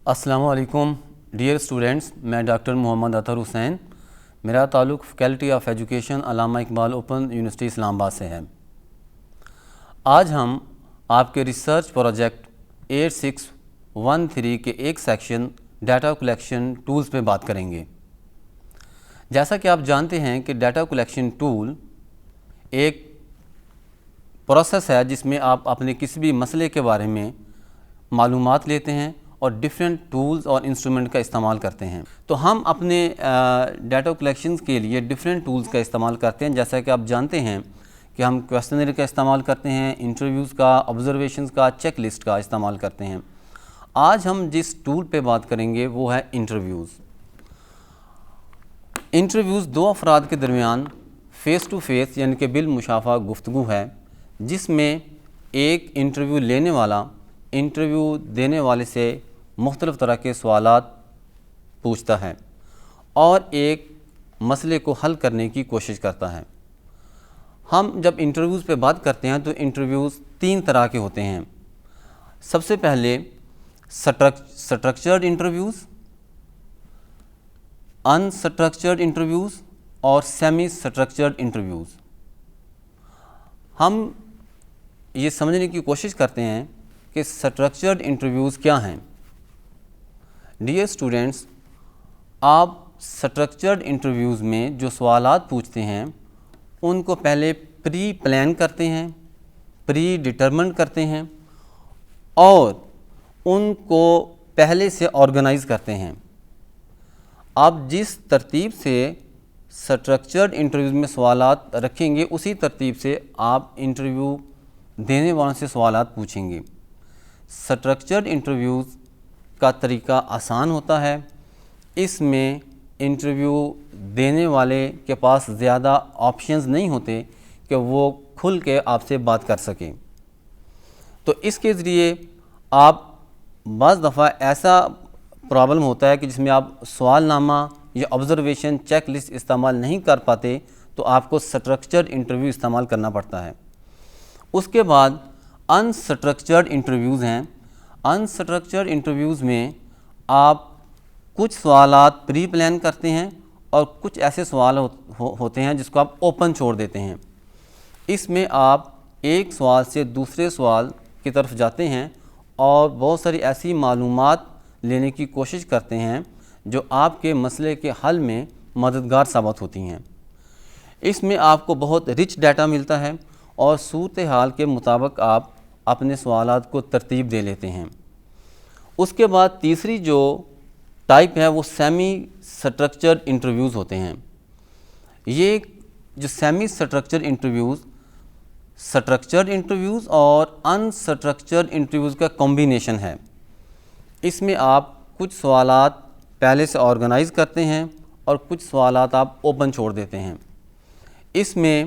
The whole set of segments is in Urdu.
السلام علیکم ڈیئر اسٹوڈنٹس، میں ڈاکٹر محمد اطہر حسین. میرا تعلق faculty of education Allama Iqbal open university اسلام آباد سے ہے. آج ہم آپ کے ریسرچ پروجیکٹ 8613 کے ایک سیکشن ڈیٹا کلیکشن ٹولز پہ بات کریں گے. جیسا کہ آپ جانتے ہیں کہ ڈیٹا کلیکشن ٹول ایک پروسیس ہے جس میں آپ اپنے کسی بھی مسئلے کے بارے میں معلومات لیتے ہیں اور ڈفرینٹ ٹولز اور انسٹرومنٹ کا استعمال کرتے ہیں. تو ہم اپنے ڈیٹا کلیکشنز کے لیے ڈفرینٹ ٹولز کا استعمال کرتے ہیں. جیسا کہ آپ جانتے ہیں کہ ہم کویسچنری کا استعمال کرتے ہیں، انٹرویوز کا، آبزرویشنز کا، چیک لسٹ کا استعمال کرتے ہیں. آج ہم جس ٹول پہ بات کریں گے وہ ہے انٹرویوز. انٹرویوز دو افراد کے درمیان فیس ٹو فیس یعنی کہ بالمشافہہ گفتگو ہے، جس میں ایک انٹرویو لینے والا انٹرویو دینے والے سے مختلف طرح کے سوالات پوچھتا ہے اور ایک مسئلے کو حل کرنے کی کوشش کرتا ہے. ہم جب انٹرویوز پہ بات کرتے ہیں تو انٹرویوز تین طرح کے ہوتے ہیں. سب سے پہلے سٹرکچرڈ انٹرویوز، ان سٹرکچرڈ انٹرویوز اور سیمی سٹرکچرڈ انٹرویوز. ہم یہ سمجھنے کی کوشش کرتے ہیں کہ سٹرکچرڈ انٹرویوز کیا ہیں. ڈیئر اسٹوڈنٹس، آپ سٹرکچرڈ انٹرویوز میں جو سوالات پوچھتے ہیں ان کو پہلے پری پلان کرتے ہیں، پری ڈٹرمنٹ کرتے ہیں اور ان کو پہلے سے آرگنائز کرتے ہیں. آپ جس ترتیب سے سٹرکچرڈ انٹرویوز میں سوالات رکھیں گے اسی ترتیب سے آپ انٹرویو دینے والوں سے سوالات پوچھیں گے. سٹرکچرڈ انٹرویوز کا طریقہ آسان ہوتا ہے. اس میں انٹرویو دینے والے کے پاس زیادہ آپشنز نہیں ہوتے کہ وہ کھل کے آپ سے بات کر سکیں. تو اس کے ذریعے آپ بعض دفعہ ایسا پرابلم ہوتا ہے کہ جس میں آپ سوال نامہ یا آبزرویشن چیک لسٹ استعمال نہیں کر پاتے تو آپ کو سٹرکچرڈ انٹرویو استعمال کرنا پڑتا ہے. اس کے بعد ان سٹرکچرڈ انٹرویوز ہیں. ان سٹرکچرڈ انٹرویوز میں آپ کچھ سوالات پری پلان کرتے ہیں اور کچھ ایسے سوال ہوتے ہیں جس کو آپ اوپن چھوڑ دیتے ہیں. اس میں آپ ایک سوال سے دوسرے سوال کی طرف جاتے ہیں اور بہت ساری ایسی معلومات لینے کی کوشش کرتے ہیں جو آپ کے مسئلے کے حل میں مددگار ثابت ہوتی ہیں. اس میں آپ کو بہت رچ ڈیٹا ملتا ہے اور صورتحال کے مطابق آپ اپنے سوالات کو ترتیب دے لیتے ہیں. اس کے بعد تیسری جو ٹائپ ہے وہ سیمی سٹرکچرڈ انٹرویوز ہوتے ہیں. یہ جو semi structured interviews structured interviews اور ان سٹرکچرڈ انٹرویوز کا کمبینیشن ہے. اس میں آپ کچھ سوالات پہلے سے آرگنائز کرتے ہیں اور کچھ سوالات آپ اوپن چھوڑ دیتے ہیں. اس میں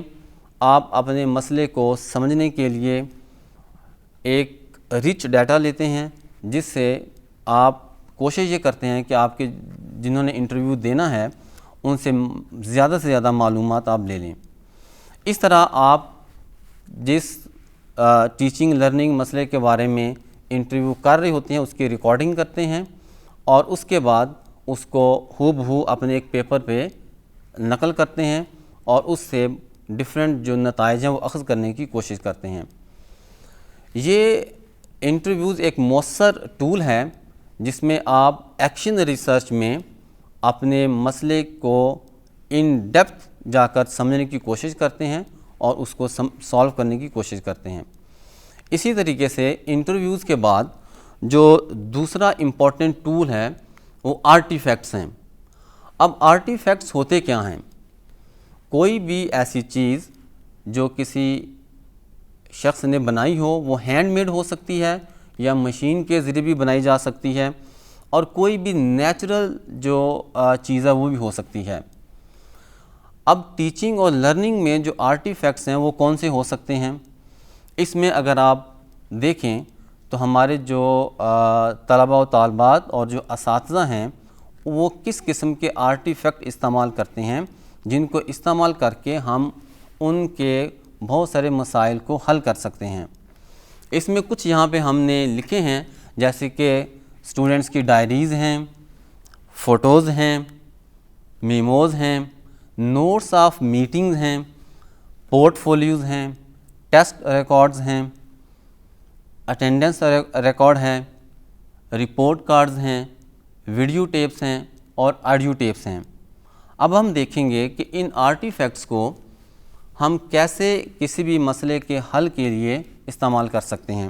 آپ اپنے مسئلے کو سمجھنے کے لیے ایک رچ ڈیٹا لیتے ہیں جس سے آپ کوشش یہ کرتے ہیں کہ آپ کے جنہوں نے انٹرویو دینا ہے ان سے زیادہ معلومات آپ لے لیں. اس طرح آپ جس ٹیچنگ لرننگ مسئلے کے بارے میں انٹرویو کر رہے ہوتے ہیں اس کی ریکارڈنگ کرتے ہیں اور اس کے بعد اس کو ہو بہو اپنے ایک پیپر پہ نقل کرتے ہیں اور اس سے ڈفرینٹ جو نتائج ہیں وہ اخذ کرنے کی کوشش کرتے ہیں. یہ انٹرویوز ایک مؤثر ٹول ہے جس میں آپ ایکشن ریسرچ میں اپنے مسئلے کو ان ڈیپتھ جا کر سمجھنے کی کوشش کرتے ہیں اور اس کو سالو کرنے کی کوشش کرتے ہیں. اسی طریقے سے انٹرویوز کے بعد جو دوسرا امپورٹنٹ ٹول ہے وہ آرٹیفیکٹس ہیں. اب آرٹیفیکٹس ہوتے کیا ہیں؟ کوئی بھی ایسی چیز جو کسی شخص نے بنائی ہو، وہ ہینڈ میڈ ہو سکتی ہے یا مشین کے ذریعے بھی بنائی جا سکتی ہے، اور کوئی بھی نیچرل جو چیز ہے وہ بھی ہو سکتی ہے. اب ٹیچنگ اور لرننگ میں جو آرٹیفیکٹس ہیں وہ کون سے ہو سکتے ہیں؟ اس میں اگر آپ دیکھیں تو ہمارے جو طلباء و طالبات اور جو اساتذہ ہیں وہ کس قسم کے آرٹیفیکٹ استعمال کرتے ہیں جن کو استعمال کر کے ہم ان کے بہت سارے مسائل کو حل کر سکتے ہیں. اس میں کچھ یہاں پہ ہم نے لکھے ہیں جیسے کہ اسٹوڈنٹس کی ڈائریز ہیں، فوٹوز ہیں، میموز ہیں، نوٹس آف میٹنگز ہیں، پورٹ فولیوز ہیں، ٹیسٹ ریکارڈز ہیں، اٹینڈنس ریکارڈ ہے، رپورٹ کارڈز ہیں، ویڈیو ٹیپس ہیں اور آڈیو ٹیپس ہیں۔ اب ہم دیکھیں گے کہ ان آرٹیفیکٹس کو ہم کیسے کسی بھی مسئلے کے حل کے لیے استعمال کر سکتے ہیں۔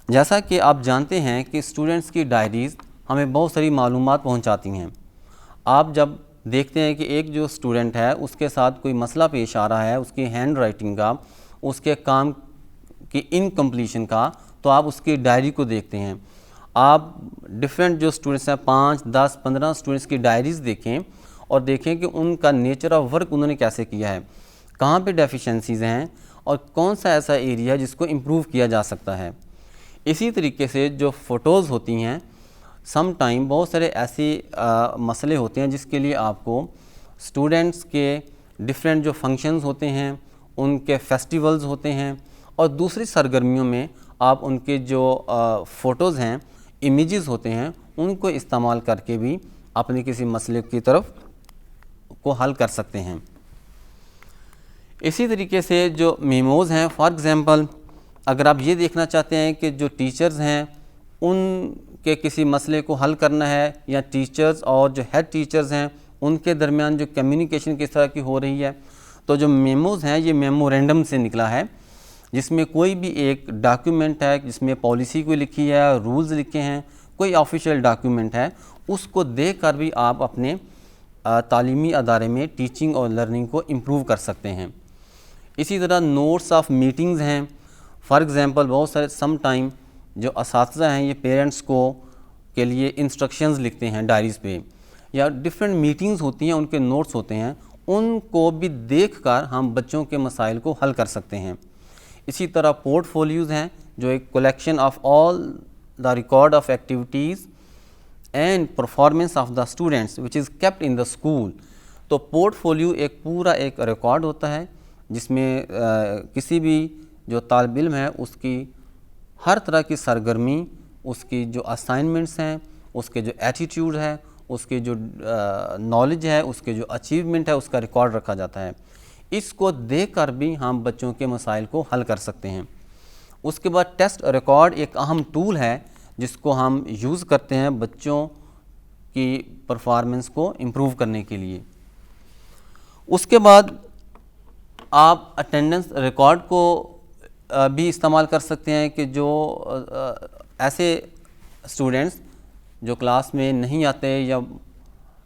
جیسا کہ آپ جانتے ہیں کہ اسٹوڈنٹس کی ڈائریز ہمیں بہت ساری معلومات پہنچاتی ہیں۔ آپ جب دیکھتے ہیں کہ ایک جو اسٹوڈنٹ ہے اس کے ساتھ کوئی مسئلہ پیش آ رہا ہے، اس کی ہینڈ رائٹنگ کا، اس کے کام کی انکمپلیشن کا، تو آپ اس کی ڈائری کو دیکھتے ہیں۔ آپ ڈفرینٹ جو اسٹوڈنٹس ہیں 5، 10، 15 اسٹوڈنٹس کی ڈائریز دیکھیں اور دیکھیں کہ ان کا نیچر آف ورک انہوں نے کیسے کیا ہے، کہاں پہ ڈیفیشنسیز ہیں اور کون سا ایسا ایریا ہے جس کو امپروو کیا جا سکتا ہے۔ اسی طریقے سے جو فوٹوز ہوتی ہیں، سم ٹائم بہت سارے ایسے مسئلے ہوتے ہیں جس کے لیے آپ کو اسٹوڈنٹس کے ڈفرینٹ جو فنکشنز ہوتے ہیں، ان کے فیسٹیولز ہوتے ہیں اور دوسری سرگرمیوں میں آپ ان کے جو فوٹوز ہیں، امیجز ہوتے ہیں، ان کو استعمال کر کے بھی اپنے کسی مسئلے کی طرف کو حل کر سکتے ہیں۔ اسی طریقے سے جو میموز ہیں، فار ایگزامپل اگر آپ یہ دیکھنا چاہتے ہیں کہ جو ٹیچرز ہیں ان کے کسی مسئلے کو حل کرنا ہے، یا ٹیچرز اور جو ہیڈ ٹیچرز ہیں ان کے درمیان جو کمیونیکیشن کس طرح کی ہو رہی ہے، تو جو میموز ہیں یہ میمورینڈم سے نکلا ہے، جس میں کوئی بھی ایک ڈاکیومنٹ ہے جس میں پالیسی کوئی لکھی ہے، رولز لکھے ہیں، کوئی آفیشیل ڈاکیومنٹ ہے، اس کو دیکھ کر بھی آپ اپنے تعلیمی ادارے میں ٹیچنگ اور لرننگ کو امپروو کر سکتے ہیں۔ اسی طرح نوٹس آف میٹنگز ہیں، فار ایگزامپل بہت سارے سم ٹائم جو اساتذہ ہیں یہ پیرنٹس کو کے لیے انسٹرکشنز لکھتے ہیں ڈائریز پہ، یا ڈفرینٹ میٹنگز ہوتی ہیں ان کے نوٹس ہوتے ہیں، ان کو بھی دیکھ کر ہم بچوں کے مسائل کو حل کر سکتے ہیں۔ اسی طرح پورٹ فولیوز ہیں جو ایک collection of all the record of activities and performance of the students which is kept in the school. تو پورٹ فولیو ایک پورا ایک ریکارڈ ہوتا ہے جس میں کسی بھی جو طالب علم ہے اس کی ہر طرح کی سرگرمی، اس کی جو اسائنمنٹس ہیں، اس کے جو ایٹیٹیوڈ ہے، اس کے جو نالج ہے، اس کے جو اچیومنٹ ہے، اس کا ریکارڈ رکھا جاتا ہے۔ اس کو دیکھ کر بھی ہم بچوں کے مسائل کو حل کر سکتے ہیں۔ اس کے بعد ٹیسٹ ریکارڈ ایک اہم ٹول ہے جس کو ہم یوز کرتے ہیں بچوں کی پرفارمنس کو امپروو کرنے کے لیے۔ اس کے بعد آپ اٹینڈنس ریکارڈ کو بھی استعمال کر سکتے ہیں کہ جو ایسے اسٹوڈنٹس جو کلاس میں نہیں آتے یا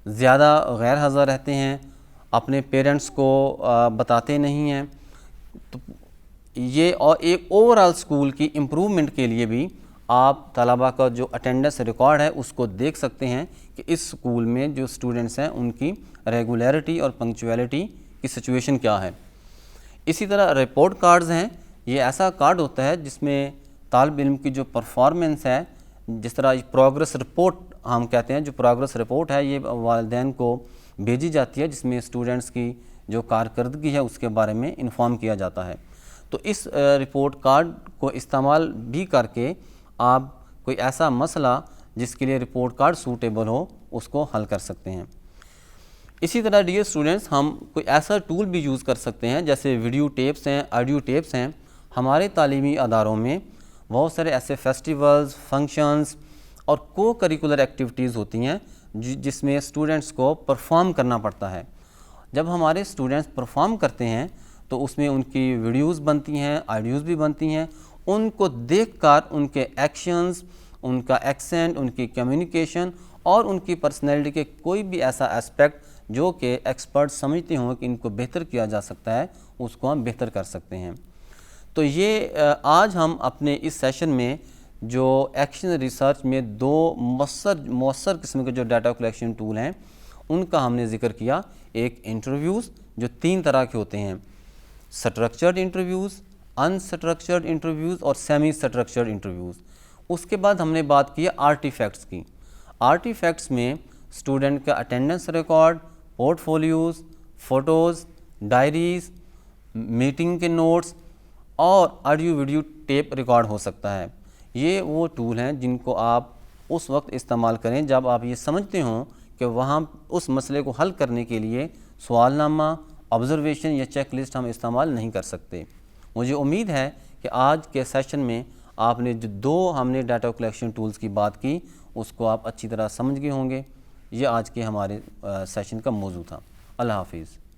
زیادہ غیر حاضر رہتے ہیں، اپنے پیرنٹس کو بتاتے نہیں ہیں، تو یہ اور ایک اوور آل اسکول کی امپروومنٹ کے لیے بھی آپ طلباء کا جو اٹینڈنس ریکارڈ ہے اس کو دیکھ سکتے ہیں کہ اس اسکول میں جو اسٹوڈنٹس ہیں ان کی ریگولیرٹی اور پنکچویلٹی کی سچویشن کیا ہے۔ اسی طرح رپورٹ کارڈز ہیں، یہ ایسا کارڈ ہوتا ہے جس میں طالب علم کی جو پرفارمنس ہے، جس طرح پروگرس رپورٹ ہم کہتے ہیں، جو پروگرس رپورٹ ہے یہ والدین کو بھیجی جاتی ہے جس میں اسٹوڈنٹس کی جو کارکردگی ہے اس کے بارے میں انفارم کیا جاتا ہے۔ تو اس رپورٹ کارڈ کو استعمال بھی کر کے آپ کوئی ایسا مسئلہ جس کے لیے رپورٹ کارڈ سوٹیبل ہو اس کو حل کر سکتے ہیں۔ اسی طرح ڈیئر اسٹوڈنٹس، ہم کوئی ایسا ٹول بھی یوز کر سکتے ہیں جیسے ویڈیو ٹیپس ہیں، آڈیو ٹیپس ہیں۔ ہمارے تعلیمی اداروں میں بہت سارے ایسے فیسٹیولز، فنکشنز اور کو کریکولر ایکٹیویٹیز ہوتی ہیں جس میں اسٹوڈنٹس کو پرفارم کرنا پڑتا ہے۔ جب ہمارے اسٹوڈنٹس پرفارم کرتے ہیں تو اس میں ان کی ویڈیوز بنتی ہیں، آڈیوز بھی بنتی ہیں، ان کو دیکھ کر ان کے ایکشنز، ان کا ایکسنٹ، ان کی کمیونیکیشن اور ان کی پرسنالٹی کے کوئی بھی ایسا اسپیکٹ جو کہ ایکسپرٹ سمجھتے ہوں کہ ان کو بہتر کیا جا سکتا ہے، اس کو ہم بہتر کر سکتے ہیں۔ تو یہ آج ہم اپنے اس سیشن میں جو ایکشن ریسرچ میں دو مؤثر قسم کے جو ڈیٹا کلیکشن ٹول ہیں ان کا ہم نے ذکر کیا۔ ایک انٹرویوز جو 3 طرح کے ہوتے ہیں، سٹرکچرڈ انٹرویوز، ان سٹرکچرڈ انٹرویوز اور سیمی سٹرکچرڈ انٹرویوز۔ اس کے بعد ہم نے بات کی آرٹیفیکٹس کی۔ آرٹیفیکٹس میں اسٹوڈنٹ کا attendance record, port folios, photos, diaries, meeting کے نوٹس اور آڈیو ویڈیو ٹیپ ریکارڈ ہو سکتا ہے۔ یہ وہ ٹول ہیں جن کو آپ اس وقت استعمال کریں جب آپ یہ سمجھتے ہوں کہ وہاں اس مسئلے کو حل کرنے کے لیے سوال نامہ، آبزرویشن یا چیک لسٹ ہم استعمال نہیں کر سکتے۔ مجھے امید ہے کہ آج کے سیشن میں آپ نے جو ہم نے ڈیٹا کلیکشن ٹولز کی بات کی اس کو آپ اچھی طرح سمجھ گئے ہوں گے۔ یہ آج کے ہمارے سیشن کا موضوع تھا۔ اللہ حافظ۔